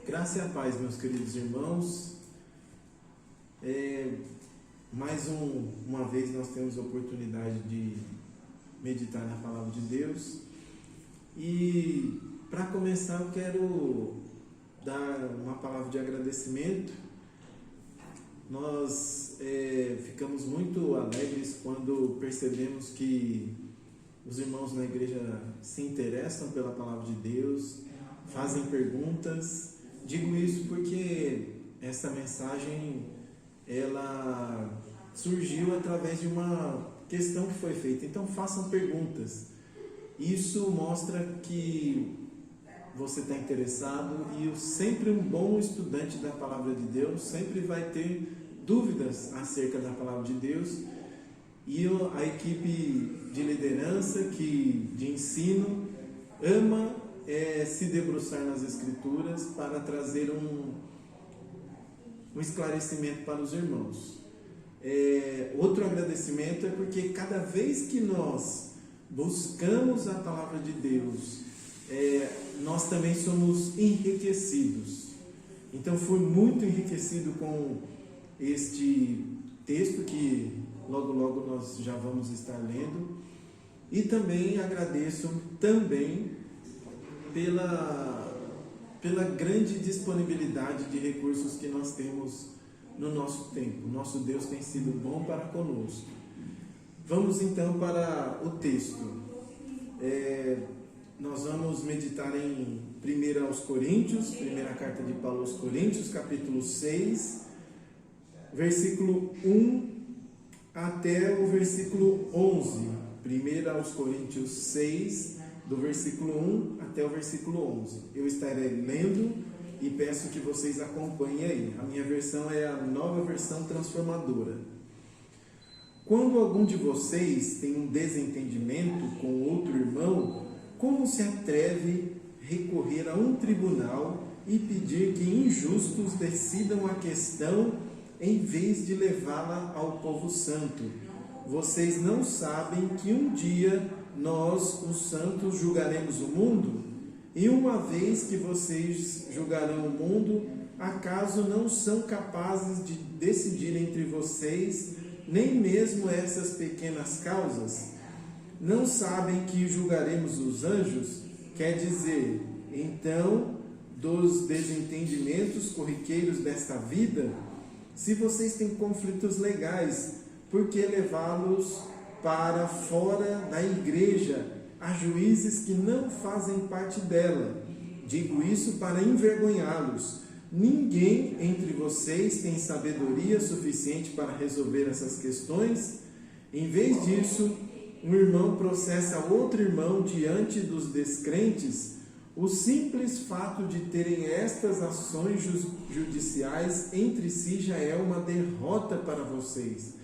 Graça e a paz, meus queridos irmãos. Uma vez nós temos a oportunidade de meditar na Palavra de Deus. E para começar eu quero dar uma palavra de agradecimento. Nós ficamos muito alegres quando percebemos que os irmãos na igreja se interessam pela Palavra de Deus, fazem perguntas. Digo isso porque essa mensagem ela surgiu através de uma questão que foi feita. Então façam perguntas. Isso mostra que você está interessado, e sempre um bom estudante da Palavra de Deus sempre vai ter dúvidas acerca da Palavra de Deus. E a equipe de liderança, de ensino, ama se debruçar nas Escrituras para trazer um esclarecimento para os irmãos. Outro agradecimento é porque cada vez que nós buscamos a Palavra de Deus, nós também somos enriquecidos. Então fui muito enriquecido com este texto que logo nós já vamos estar lendo. E também agradeço pela grande disponibilidade de recursos que nós temos no nosso tempo. Nosso Deus tem sido bom para conosco. Vamos então para o texto. Nós vamos meditar em 1 aos Coríntios, primeira carta de Paulo aos Coríntios, capítulo 6, versículo 1 até o versículo 11. 1 aos Coríntios 6, do versículo 1 até o versículo 11. Eu estarei lendo e peço que vocês acompanhem aí. A minha versão é a Nova Versão Transformadora. Quando algum de vocês tem um desentendimento com outro irmão, como se atreve a recorrer a um tribunal e pedir que injustos decidam a questão em vez de levá-la ao povo santo? Vocês não sabem que um dia nós, os santos, julgaremos o mundo? E uma vez que vocês julgarão o mundo, acaso não são capazes de decidir entre vocês nem mesmo essas pequenas causas? Não sabem que julgaremos os anjos? Quer dizer, então, dos desentendimentos corriqueiros desta vida? Se vocês têm conflitos legais, por que levá-los para fora da igreja a juízes que não fazem parte dela? Digo isso para envergonhá-los. Ninguém entre vocês tem sabedoria suficiente para resolver essas questões? Em vez disso, um irmão processa outro irmão diante dos descrentes. O simples fato de terem estas ações judiciais entre si já é uma derrota para vocês.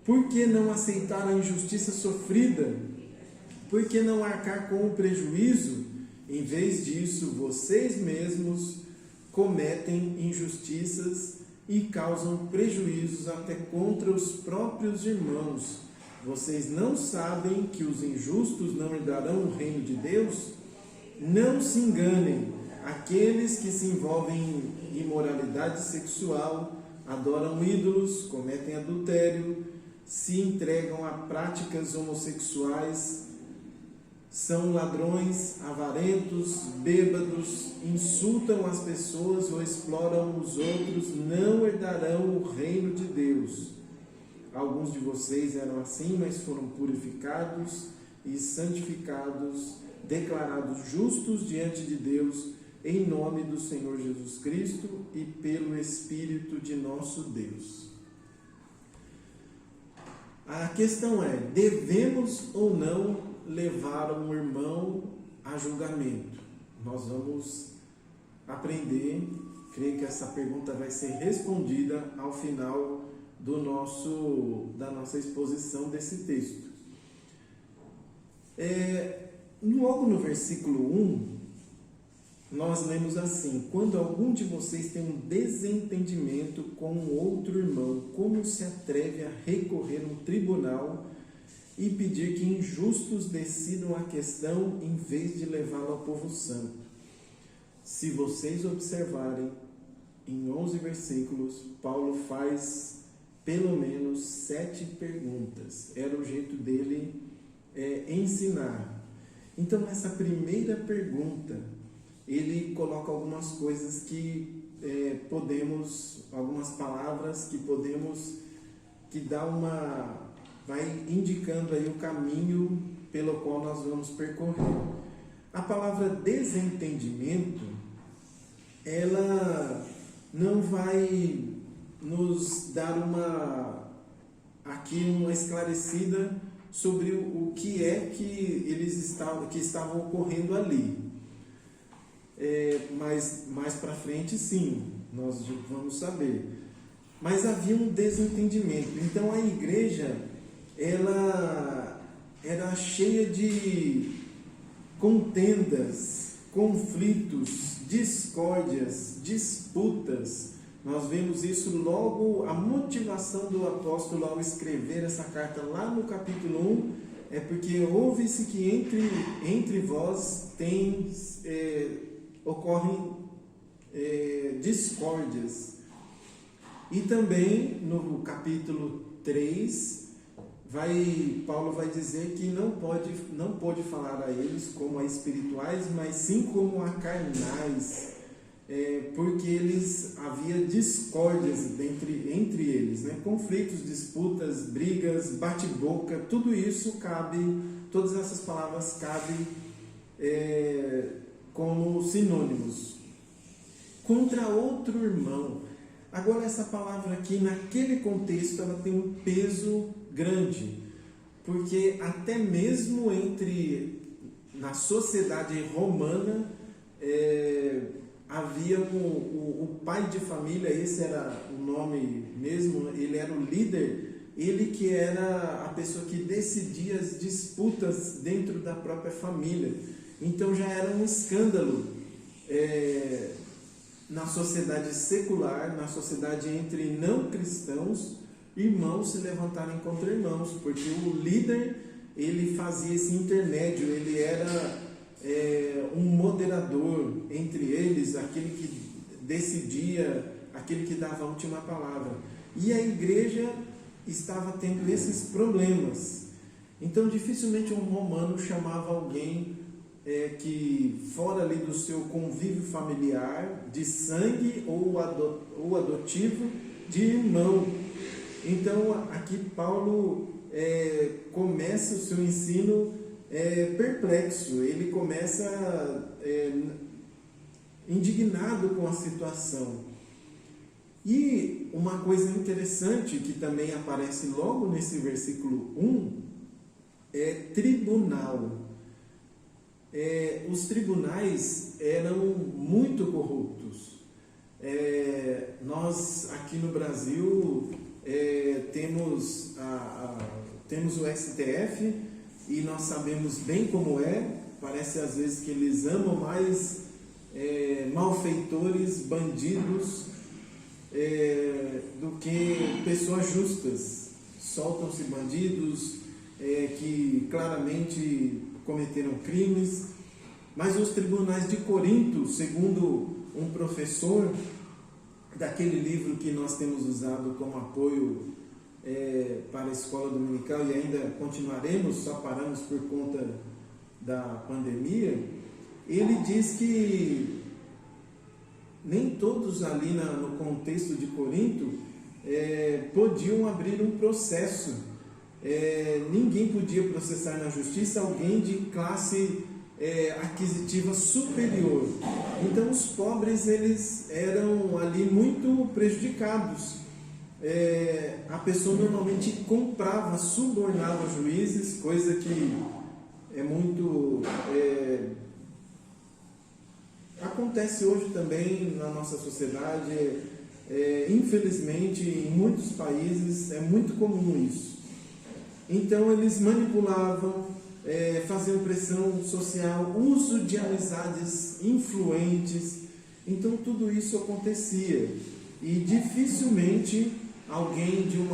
Por que não aceitar a injustiça sofrida? Por que não arcar com o prejuízo? Em vez disso, vocês mesmos cometem injustiças e causam prejuízos até contra os próprios irmãos. Vocês não sabem que os injustos não herdarão o reino de Deus? Não se enganem. Aqueles que se envolvem em imoralidade sexual, adoram ídolos, cometem adultério, se entregam a práticas homossexuais, são ladrões, avarentos, bêbados, insultam as pessoas ou exploram os outros, não herdarão o reino de Deus. Alguns de vocês eram assim, mas foram purificados e santificados, declarados justos diante de Deus, em nome do Senhor Jesus Cristo e pelo Espírito de nosso Deus. A questão é, devemos ou não levar um irmão a julgamento? Nós vamos aprender, creio que essa pergunta vai ser respondida ao final da nossa exposição desse texto. Logo no versículo 1, nós lemos assim: quando algum de vocês tem um desentendimento com um outro irmão, como se atreve a recorrer a um tribunal e pedir que injustos decidam a questão em vez de levá-la ao povo santo? se vocês observarem, em 11 versículos, Paulo faz pelo menos 7 perguntas. Era o jeito dele ensinar. Então, nessa primeira pergunta, ele coloca algumas coisas que algumas palavras que vai indicando aí o caminho pelo qual nós vamos percorrer. A palavra desentendimento, ela não vai nos dar uma esclarecida sobre o que é que estavam ocorrendo ali. Mas mais para frente, sim, nós vamos saber. Mas havia um desentendimento. Então a igreja, ela era cheia de contendas, conflitos, discórdias, disputas. Nós vemos isso logo, a motivação do apóstolo ao escrever essa carta lá no capítulo 1, é porque ouve-se que entre vós ocorrem discórdias. E também no capítulo 3, Paulo vai dizer que não pode falar a eles como a espirituais, mas sim como a carnais, porque havia discórdias entre eles, né? Conflitos, disputas, brigas, bate-boca, todas essas palavras cabem como sinônimos. Contra outro irmão. Agora, essa palavra aqui, naquele contexto, ela tem um peso grande, porque até mesmo na sociedade romana, havia o pai de família, esse era o nome mesmo, ele era o líder, ele que era a pessoa que decidia as disputas dentro da própria família. Então já era um escândalo na sociedade secular, na sociedade entre não cristãos, irmãos se levantarem contra irmãos, porque o líder, ele fazia esse intermédio, ele era um moderador entre eles, aquele que decidia, aquele que dava a última palavra. E a igreja estava tendo esses problemas. Então, dificilmente um romano chamava alguém que fora ali do seu convívio familiar, de sangue ou adotivo, de irmão. Então, aqui Paulo começa o seu ensino perplexo, ele começa indignado com a situação. E uma coisa interessante que também aparece logo nesse versículo 1 é tribunal. Os tribunais eram muito corruptos. Nós aqui no Brasil temos o STF e nós sabemos bem como parece às vezes que eles amam mais malfeitores, bandidos do que pessoas justas. Soltam-se bandidos que claramente cometeram crimes. Mas os tribunais de Corinto, segundo um professor daquele livro que nós temos usado como apoio para a escola dominical e ainda continuaremos, só paramos por conta da pandemia, ele diz que nem todos ali no contexto de Corinto podiam abrir um processo. Ninguém podia processar na justiça alguém de classe aquisitiva superior. Então os pobres, eles eram ali muito prejudicados. A pessoa normalmente comprava, subornava juízes, coisa que é muito acontece hoje também na nossa sociedade. Infelizmente, em muitos países é muito comum isso. Então eles manipulavam, faziam pressão social, uso de amizades influentes. Então tudo isso acontecia. E dificilmente alguém de um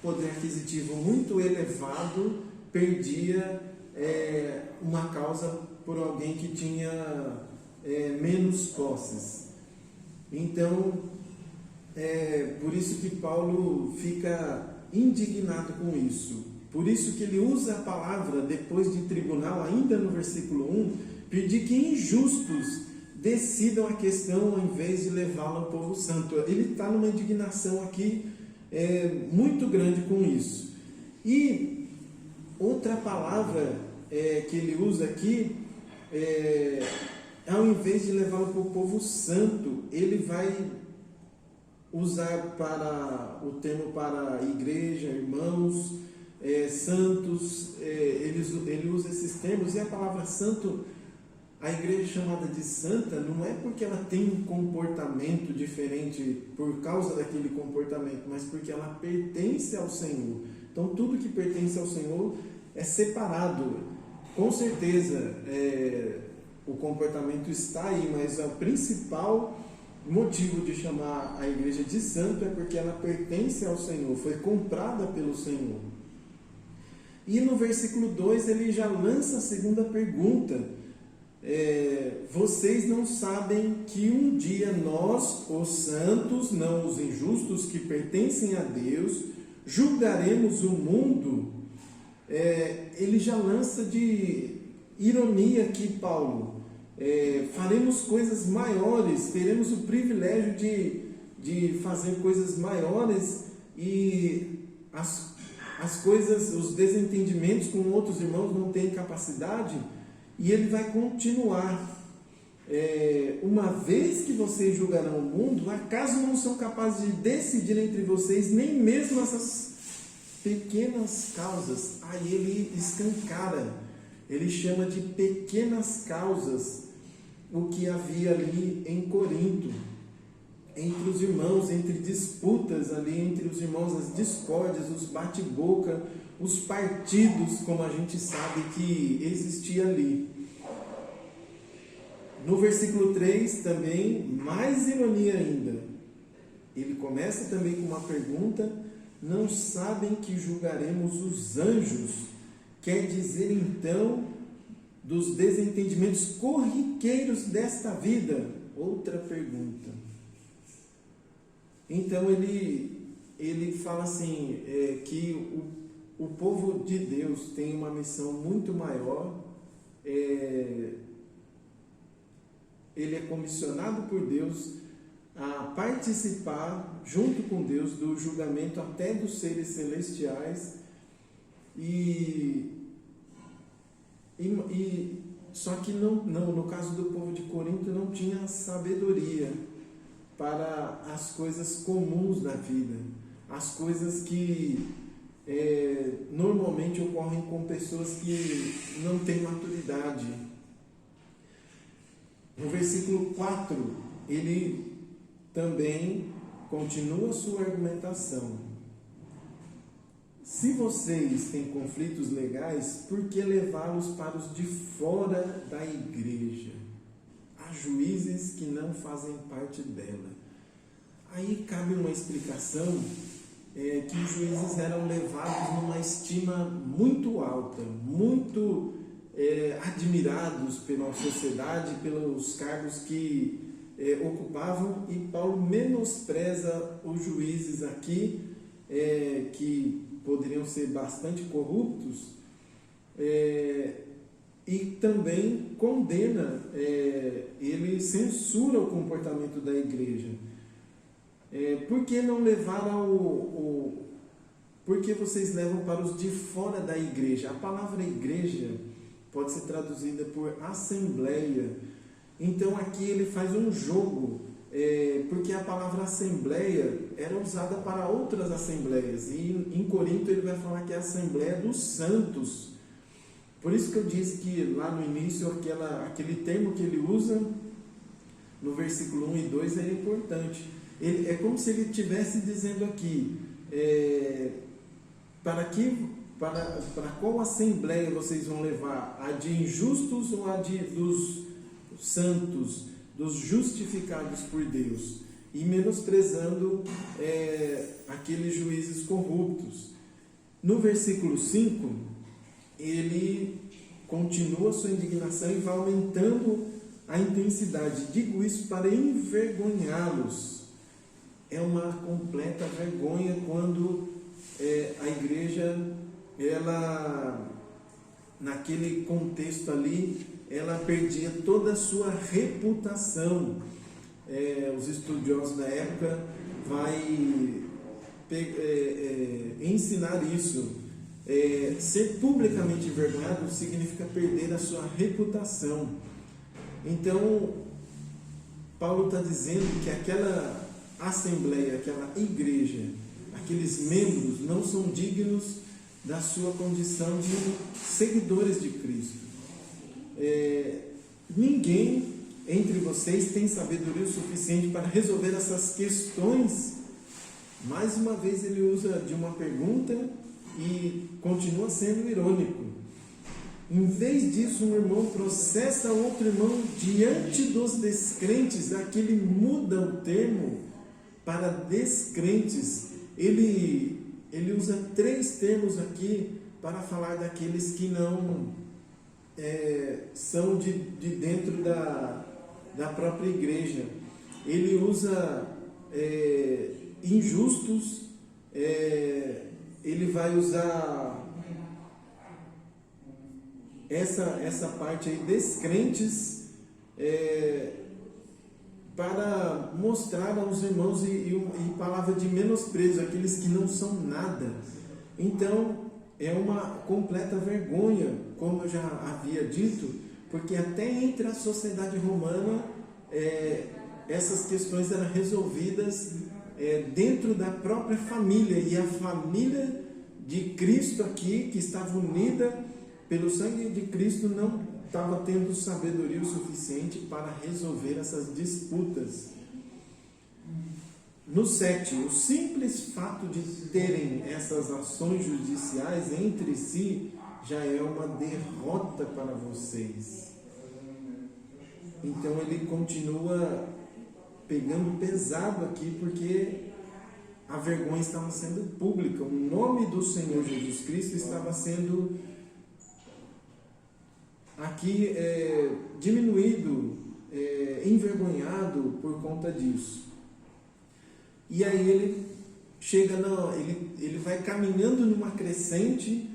poder aquisitivo muito elevado perdia uma causa por alguém que tinha menos posses. Então, por isso que Paulo fica indignado com isso. Por isso que ele usa a palavra, depois de tribunal, ainda no versículo 1, pedir que injustos decidam a questão ao invés de levá-la ao povo santo. Ele está numa indignação aqui muito grande com isso. E outra palavra que ele usa aqui, ao invés de levá-la para o povo santo, ele vai usar o termo para a igreja, irmãos, santos, ele usa esses termos, e a palavra santo, a igreja chamada de santa, não é porque ela tem um comportamento diferente por causa daquele comportamento, mas porque ela pertence ao Senhor. Então tudo que pertence ao Senhor é separado. Com certeza o comportamento está aí, mas o principal motivo de chamar a igreja de santo é porque ela pertence ao Senhor, foi comprada pelo Senhor. E no versículo 2 ele já lança a segunda pergunta: vocês não sabem que um dia nós, os santos, não os injustos, que pertencem a Deus, julgaremos o mundo? Ele já lança de ironia aqui, Paulo. Faremos coisas maiores, teremos o privilégio de fazer coisas maiores, e as coisas, os desentendimentos com outros irmãos não têm capacidade. E ele vai continuar: uma vez que vocês julgarão o mundo, acaso não são capazes de decidir entre vocês nem mesmo essas pequenas causas? Aí ele escancara, ele chama de pequenas causas o que havia ali em Corinto, entre os irmãos, entre disputas ali entre os irmãos, as discórdias, os bate-boca, os partidos, como a gente sabe que existia ali. No versículo 3 também, mais ironia ainda. Ele começa também com uma pergunta: não sabem que julgaremos os anjos? Quer dizer então dos desentendimentos corriqueiros desta vida? Outra pergunta. Então ele fala assim, que o povo de Deus tem uma missão muito maior. Ele é comissionado por Deus a participar junto com Deus do julgamento até dos seres celestiais, só que não, no caso do povo de Corinto, não tinha sabedoria para as coisas comuns da vida, as coisas que normalmente ocorrem com pessoas que não têm maturidade. No versículo 4, ele também continua a sua argumentação. Se vocês têm conflitos legais, por que levá-los para os de fora da igreja? Há juízes que não fazem parte dela. Aí cabe uma explicação, que os juízes eram levados numa estima muito alta, muito admirados pela sociedade, pelos cargos que ocupavam, e Paulo menospreza os juízes aqui, que poderiam ser bastante corruptos, e também condena, ele censura o comportamento da igreja. Por que não levar por que vocês levam para os de fora da igreja? A palavra igreja pode ser traduzida por assembleia. Então aqui ele faz um jogo, porque a palavra assembleia era usada para outras assembleias, e em Corinto ele vai falar que é a assembleia dos santos. Por isso que eu disse que lá no início aquele termo que ele usa no versículo 1 e 2 é importante. É como se ele estivesse dizendo aqui, para qual assembleia vocês vão levar? A de injustos ou a dos santos, dos justificados por Deus? E menosprezando aqueles juízes corruptos. No versículo 5, ele continua sua indignação e vai aumentando a intensidade. Digo isso para envergonhá-los. É uma completa vergonha quando a igreja, ela, naquele contexto ali, ela perdia toda a sua reputação. Os estudiosos da época vai ensinar isso. Ser publicamente envergonhado significa perder a sua reputação. Então, Paulo está dizendo que aquela assembleia, aquela igreja, aqueles membros não são dignos da sua condição de seguidores de Cristo. Ninguém entre vocês tem sabedoria o suficiente para resolver essas questões. Mais uma vez ele usa de uma pergunta e continua sendo irônico. Em vez disso, um irmão processa outro irmão diante dos descrentes. Aqui ele muda o termo para descrentes. Ele usa 3 termos aqui para falar daqueles que não são de dentro da própria igreja. Ele usa injustos, ele vai usar essa parte aí, descrentes, para mostrar aos irmãos e palavra de menosprezo, aqueles que não são nada. Então, é uma completa vergonha, como eu já havia dito, porque até entre a sociedade romana, essas questões eram resolvidas dentro da própria família, e a família de Cristo aqui, que estava unida pelo sangue de Cristo, não estava tendo sabedoria o suficiente para resolver essas disputas. No 7, o simples fato de terem essas ações judiciais entre si já é uma derrota para vocês. Então ele continua pegando pesado aqui, porque a vergonha estava sendo pública. O nome do Senhor Jesus Cristo estava sendo aqui diminuído, envergonhado por conta disso. E aí ele chega, ele vai caminhando numa crescente,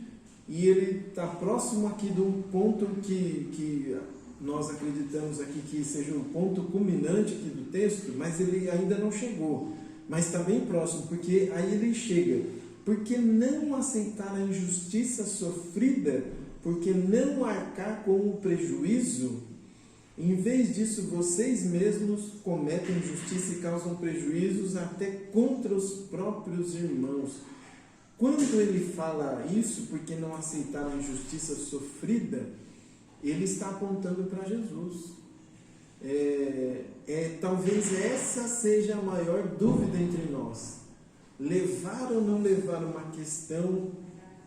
e ele está próximo aqui de um ponto que nós acreditamos aqui que seja o ponto culminante aqui do texto, mas ele ainda não chegou, mas está bem próximo, porque aí ele chega: porque não aceitar a injustiça sofrida, porque não arcar com o prejuízo, em vez disso vocês mesmos cometem injustiça e causam prejuízos até contra os próprios irmãos. Quando ele fala isso, porque não aceitar a injustiça sofrida, ele está apontando para Jesus. Talvez essa seja a maior dúvida entre nós: levar ou não levar uma questão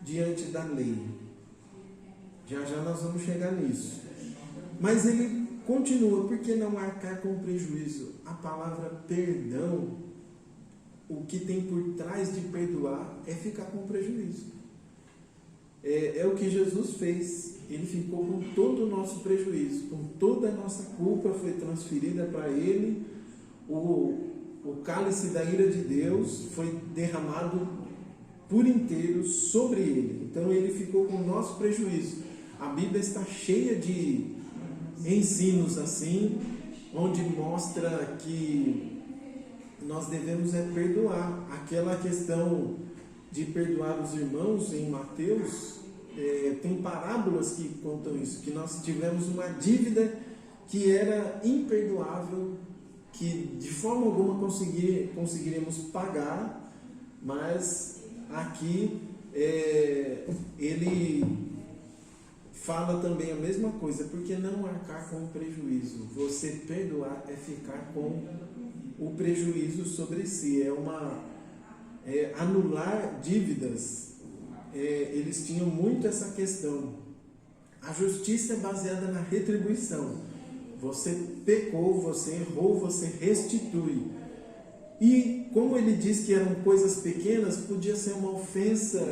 diante da lei. Já nós vamos chegar nisso. Mas ele continua: porque não arcar com prejuízo? A palavra perdão, o que tem por trás de perdoar é ficar com prejuízo. É o que Jesus fez. Ele ficou com todo o nosso prejuízo, com toda a nossa culpa foi transferida para ele. O cálice da ira de Deus foi derramado por inteiro sobre ele. Então ele ficou com o nosso prejuízo. A Bíblia está cheia de ensinos assim, onde mostra que nós devemos perdoar. Aquela questão de perdoar os irmãos em Mateus, tem parábolas que contam isso, que nós tivemos uma dívida que era imperdoável, que de forma alguma conseguiremos pagar, mas aqui ele fala também a mesma coisa: porque não arcar com o prejuízo. Você perdoar é ficar com o prejuízo sobre si, anular dívidas. Eles tinham muito essa questão. A justiça é baseada na retribuição. Você pecou, você errou, você restitui. E como ele diz que eram coisas pequenas, podia ser uma ofensa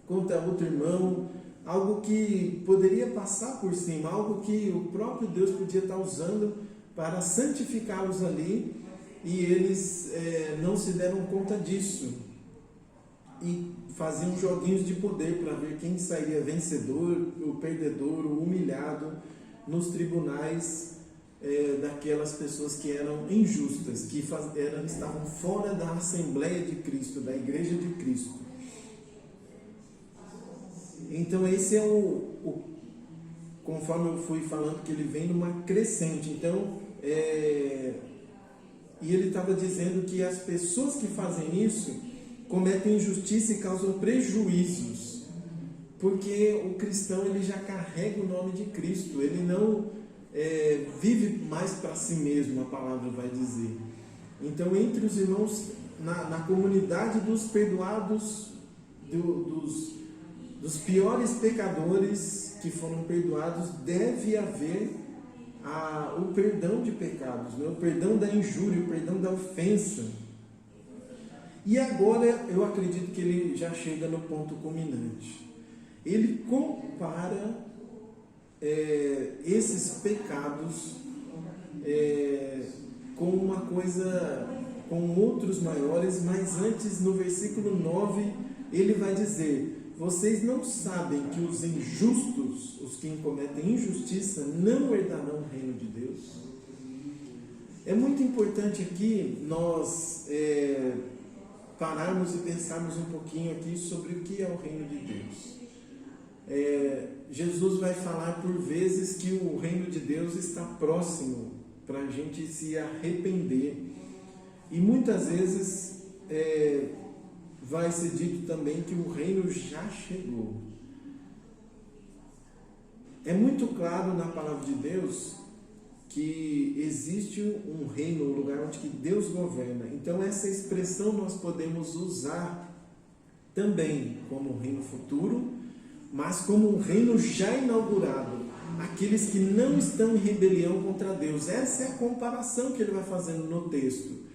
contra outro irmão, algo que poderia passar por cima, algo que o próprio Deus podia estar usando para santificá-los ali, e eles não se deram conta disso. E faziam joguinhos de poder para ver quem sairia vencedor, o perdedor, o humilhado nos tribunais daquelas pessoas que eram injustas, que estavam fora da Assembleia de Cristo, da Igreja de Cristo. Então esse é conforme eu fui falando, que ele vem numa crescente. Então, e ele estava dizendo que as pessoas que fazem isso cometem injustiça e causam prejuízos, porque o cristão ele já carrega o nome de Cristo, ele não vive mais para si mesmo, a palavra vai dizer. Então, entre os irmãos, na comunidade dos perdoados, dos piores pecadores que foram perdoados, deve haver o perdão de pecados, né? O perdão da injúria, o perdão da ofensa. E agora eu acredito que ele já chega no ponto culminante. Ele compara esses pecados com uma coisa, com outros maiores, mas antes, no versículo 9, ele vai dizer: vocês não sabem que os injustos, os que cometem injustiça, não herdarão o reino de Deus? É muito importante aqui nós pararmos e pensarmos um pouquinho aqui sobre o que é o reino de Deus. Jesus vai falar por vezes que o reino de Deus está próximo para a gente se arrepender, e muitas vezes vai ser dito também que o reino já chegou. É muito claro na palavra de Deus que existe um reino, um lugar onde que Deus governa. Então essa expressão nós podemos usar também como um reino futuro, mas como um reino já inaugurado, aqueles que não estão em rebelião contra Deus. Essa é a comparação que ele vai fazendo no texto,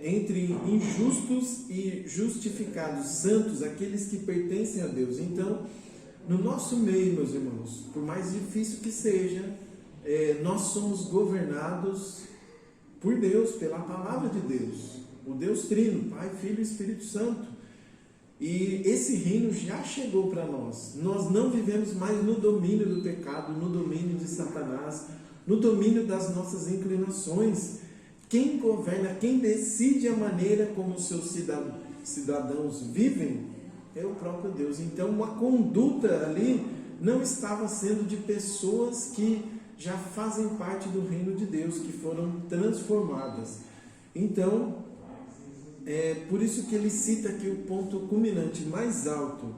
entre injustos e justificados, santos, aqueles que pertencem a Deus. Então, no nosso meio, meus irmãos, por mais difícil que seja, nós somos governados por Deus, pela palavra de Deus, o Deus Trino, Pai, Filho e Espírito Santo. E esse reino já chegou para nós. Nós não vivemos mais no domínio do pecado, no domínio de Satanás, no domínio das nossas inclinações. Quem governa, quem decide a maneira como os seus cidadãos vivem, é o próprio Deus. Então, a conduta ali não estava sendo de pessoas que já fazem parte do reino de Deus, que foram transformadas. Então, por isso que ele cita aqui o ponto culminante mais alto: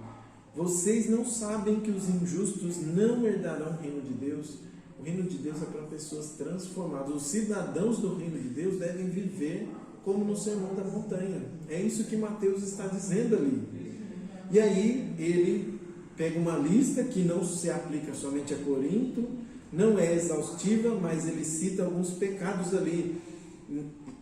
vocês não sabem que os injustos não herdarão o reino de Deus? O reino de Deus é para pessoas transformadas. Os cidadãos do reino de Deus devem viver como no Sermão da Montanha. É isso que Mateus está dizendo ali. E aí ele pega uma lista que não se aplica somente a Corinto, não é exaustiva, mas ele cita alguns pecados ali,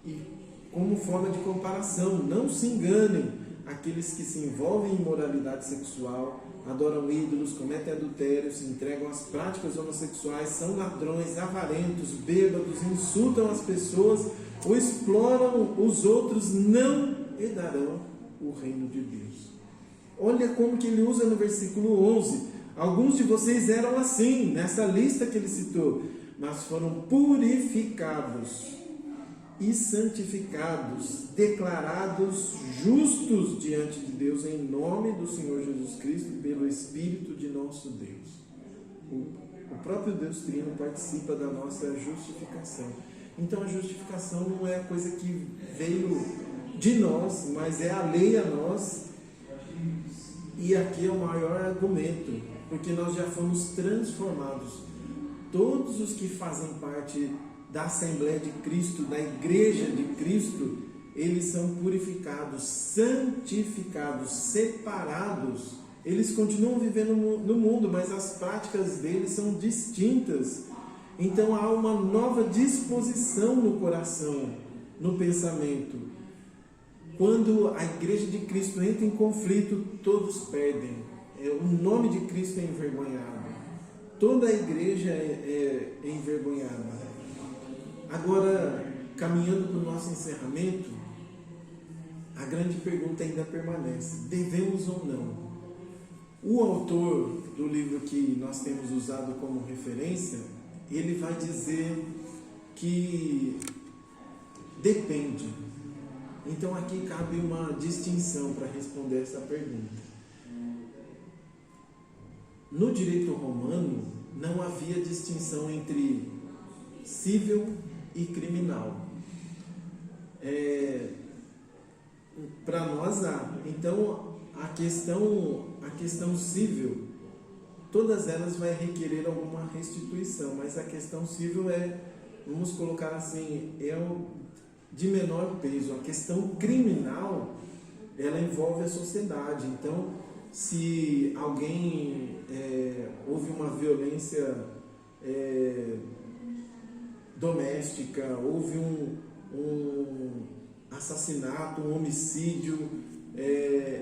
e como forma de comparação: não se enganem, aqueles que se envolvem em imoralidade sexual, adoram ídolos, cometem adultério, se entregam às práticas homossexuais, são ladrões, avarentos, bêbados, insultam as pessoas ou exploram os outros, não herdarão o reino de Deus. Olha como que ele usa no versículo 11: alguns de vocês eram assim, nessa lista que ele citou, mas foram purificados e santificados, declarados justos diante de Deus em nome do Senhor Jesus Cristo, pelo Espírito de nosso Deus. O próprio Deus Trino participa da nossa justificação. Então a justificação não é a coisa que veio de nós, mas é alheia a nós. E aqui é o maior argumento, porque nós já fomos transformados. Todos os que fazem parte da Assembleia de Cristo, da Igreja de Cristo, eles são purificados, santificados, separados. Eles continuam vivendo no mundo, mas as práticas deles são distintas. Então há uma nova disposição no coração, no pensamento. Quando a Igreja de Cristo entra em conflito, todos perdem. o nome de Cristo é envergonhado. Toda a igreja é envergonhada. Agora, caminhando para o nosso encerramento, a grande pergunta ainda permanece: devemos ou não? O autor do livro que nós temos usado como referência, ele vai dizer que depende. Então aqui cabe uma distinção para responder essa pergunta. No direito romano não havia distinção entre civil e criminal. Para nós há. Então a questão civil, todas elas vai requerer alguma restituição, mas a questão civil vamos colocar assim, de menor peso. A questão criminal, ela envolve a sociedade. Então, se alguém houve uma violência doméstica, houve um assassinato, um homicídio,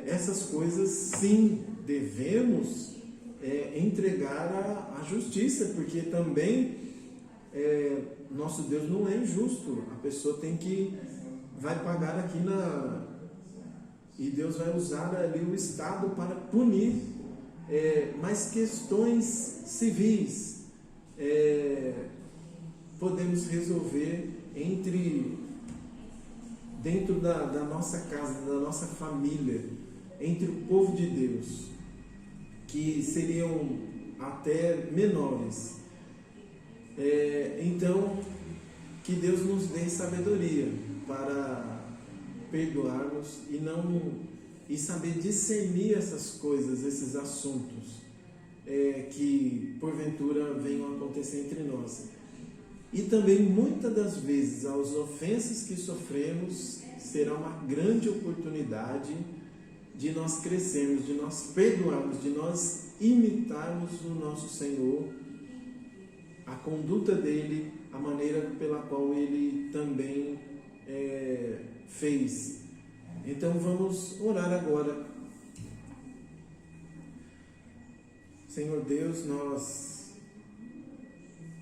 essas coisas sim devemos entregar à justiça, porque também nosso Deus não é injusto. A pessoa vai pagar aqui e Deus vai usar ali o Estado para punir, mas questões civis podemos resolver dentro da nossa casa, da nossa família, entre o povo de Deus, que seriam até menores. Então, que Deus nos dê sabedoria para perdoarmos e saber discernir essas coisas, esses assuntos que porventura venham a acontecer entre nós. E também, muitas das vezes, as ofensas que sofremos será uma grande oportunidade de nós crescermos, de nós perdoarmos, de nós imitarmos o nosso Senhor, a conduta dele, a maneira pela qual ele também fez. Então vamos orar agora. Senhor Deus, nós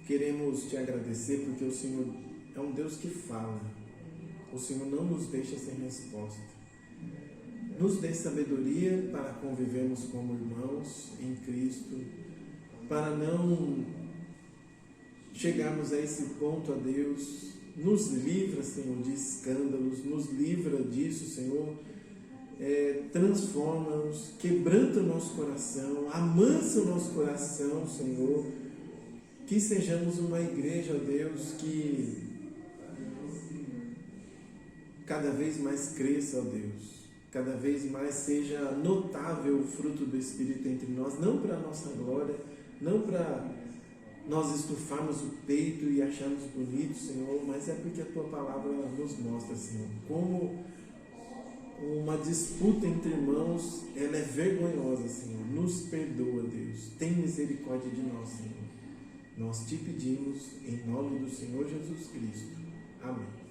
queremos te agradecer porque o Senhor é um Deus que fala. O Senhor não nos deixa sem resposta. Nos dê sabedoria para convivermos como irmãos em Cristo, para não chegarmos a esse ponto, a Deus. Nos livra, Senhor, de escândalos, nos livra disso, Senhor. Transforma-nos, quebranta o nosso coração, amansa o nosso coração, Senhor. Que sejamos uma igreja, Deus, que cada vez mais cresça, ó Deus. Cada vez mais seja notável o fruto do Espírito entre nós, não para a nossa glória, não para nós estufarmos o peito e acharmos bonito, Senhor, mas é porque a Tua palavra nos mostra, Senhor, como uma disputa entre irmãos, ela é vergonhosa, Senhor. Nos perdoa, Deus. Tem misericórdia de nós, Senhor. Nós te pedimos em nome do Senhor Jesus Cristo. Amém.